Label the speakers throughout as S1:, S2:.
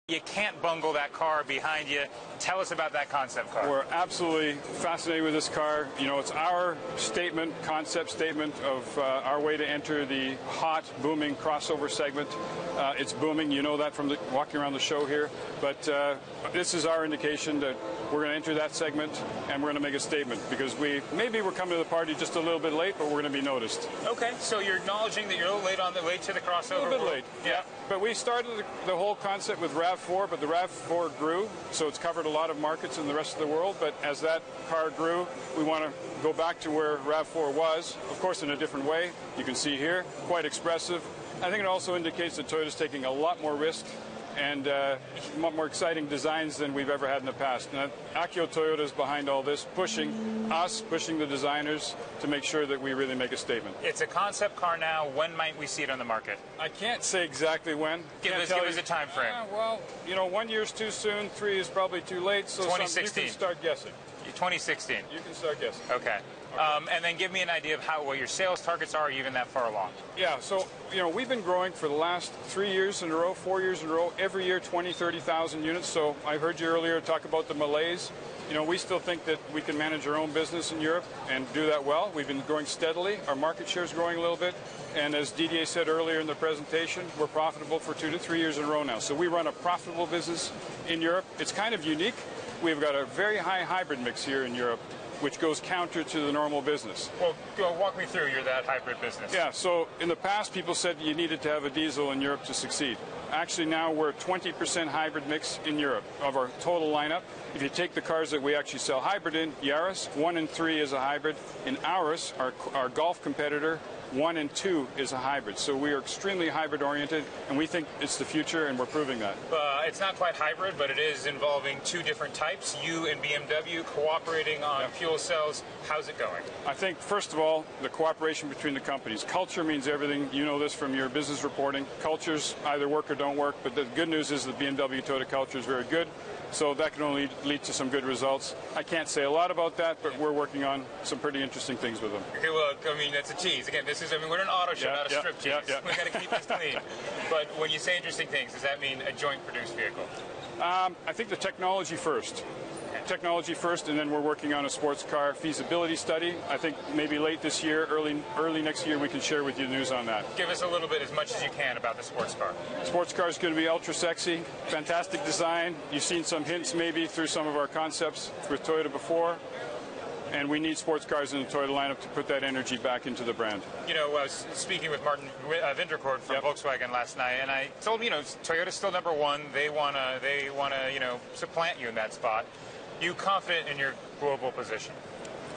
S1: You can't bungle that car behind you. Tell us about that concept car.
S2: We're absolutely fascinated with this car. You know, it's our statement, concept statement of our way to enter the hot, booming crossover segment. It's booming. You know that from walking around the show here. But this is our indication that we're going to enter that segment and we're going to make a statement because maybe we're coming to the party just a little bit late, but we're going to be noticed.
S1: Okay, so you're acknowledging that you're a little late to the crossover.
S2: A little bit late, yeah. But we started the whole concept with RAV4, but the RAV4 grew, so it's covered a lot of markets in the rest of the world. But as that car grew, we want to go back to where RAV4 was, of course in a different way. You can see here, quite expressive. I think it also indicates that Toyota's taking a lot more risk and more exciting designs than we've ever had in the past. Now, Akio Toyota is behind all this, pushing the designers to make sure that we really make a statement.
S1: It's a concept car now. When might we see it on the market?
S2: I can't say exactly when.
S1: Give us a time frame.
S2: Well, you know, 1 year's too soon, 3 is probably too late, so
S1: 2016.
S2: You can start guessing.
S1: 2016.
S2: You can start guessing.
S1: Okay. And then give me an idea of what your sales targets are, even that far along.
S2: Yeah, so, you know, we've been growing for the last 3 years in a row, 4 years in a row, every year 20, 30,000 units. So I heard you earlier talk about the malaise. You know, we still think that we can manage our own business in Europe and do that well. We've been growing steadily. Our market share is growing a little bit. And as Didier said earlier in the presentation, we're profitable for 2 to 3 years in a row now. So we run a profitable business in Europe. It's kind of unique. We've got a very high hybrid mix here in Europe, which goes counter to the normal business.
S1: Well, walk me through that hybrid business.
S2: Yeah, so in the past, people said you needed to have a diesel in Europe to succeed. Actually, now we're 20% hybrid mix in Europe of our total lineup. If you take the cars that we actually sell hybrid in, Yaris, 1 and 3 is a hybrid. In Auris, our Golf competitor, 1 and 2 is a hybrid. So we are extremely hybrid oriented, and we think it's the future, and we're proving that.
S1: It's not quite hybrid, but it is involving 2 different types. You and BMW cooperating on fuel cells. How's it going?
S2: I think, first of all, the cooperation between the companies. Culture means everything. You know this from your business reporting. Cultures either work or don't work, but the good news is the BMW Toyota culture is very good. So that can only lead to some good results. I can't say a lot about that, but we're working on some pretty interesting things with them.
S1: Okay, well, I mean, that's a tease. Again, we're an auto show, not a strip tease. We've got to keep this clean. But when you say interesting things, does that mean a joint produced vehicle?
S2: I think the technology first. Technology first, and then we're working on a sports car feasibility study. I think maybe late this year, early next year, we can share with you news on that.
S1: Give us a little bit, as much as you can, about the sports car.
S2: Sports car is going to be ultra sexy, fantastic design. You've seen some hints maybe through some of our concepts with Toyota before. And we need sports cars in the Toyota lineup to put that energy back into the brand. You know,
S1: I was speaking with Martin Winterkorn from Volkswagen last night, and I told him, you know, Toyota's still #1. They wanna, you know, supplant you in that spot. You confident in your global position?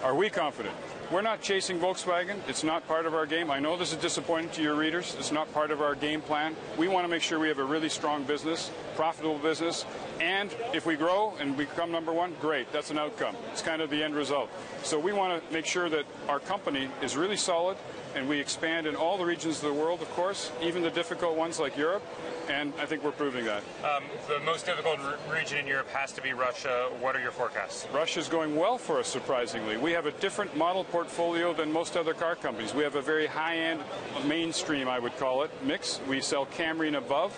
S2: Are we confident? We're not chasing Volkswagen. It's not part of our game. I know this is disappointing to your readers. It's not part of our game plan. We want to make sure we have a really strong business, profitable business, and if we grow and become #1, great. That's an outcome. It's kind of the end result. So we want to make sure that our company is really solid, and we expand in all the regions of the world, of course, even the difficult ones like Europe, and I think we're proving that.
S1: The most difficult region in Europe has to be Russia. What are your forecasts?
S2: Russia's going well for us, surprisingly. We have a different model portfolio than most other car companies. We have a very high-end, mainstream, I would call it, mix. We sell Camry and above,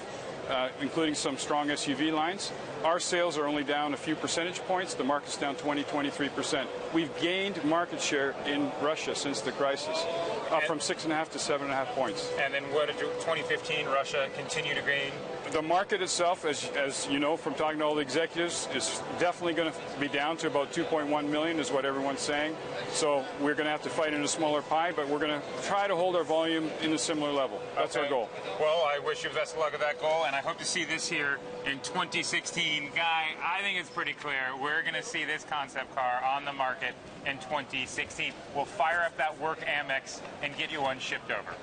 S2: including some strong SUV lines. Our sales are only down a few percentage points. The market's down 20, 23%. We've gained market share in Russia since the crisis, up from 6.5 to 7.5 points.
S1: And then what did 2015 Russia continue to gain?
S2: The market itself, as you know from talking to all the executives, is definitely going to be down to about 2.1 million is what everyone's saying. So we're going to have to fight in a smaller pie, but we're going to try to hold our volume in a similar level. That's our goal.
S1: Well, I wish you the best of luck with that goal, and I hope to see this here in 2016. Guy, I think it's pretty clear. We're going to see this concept car on the market in 2016. We'll fire up that work Amex and get you one shipped over.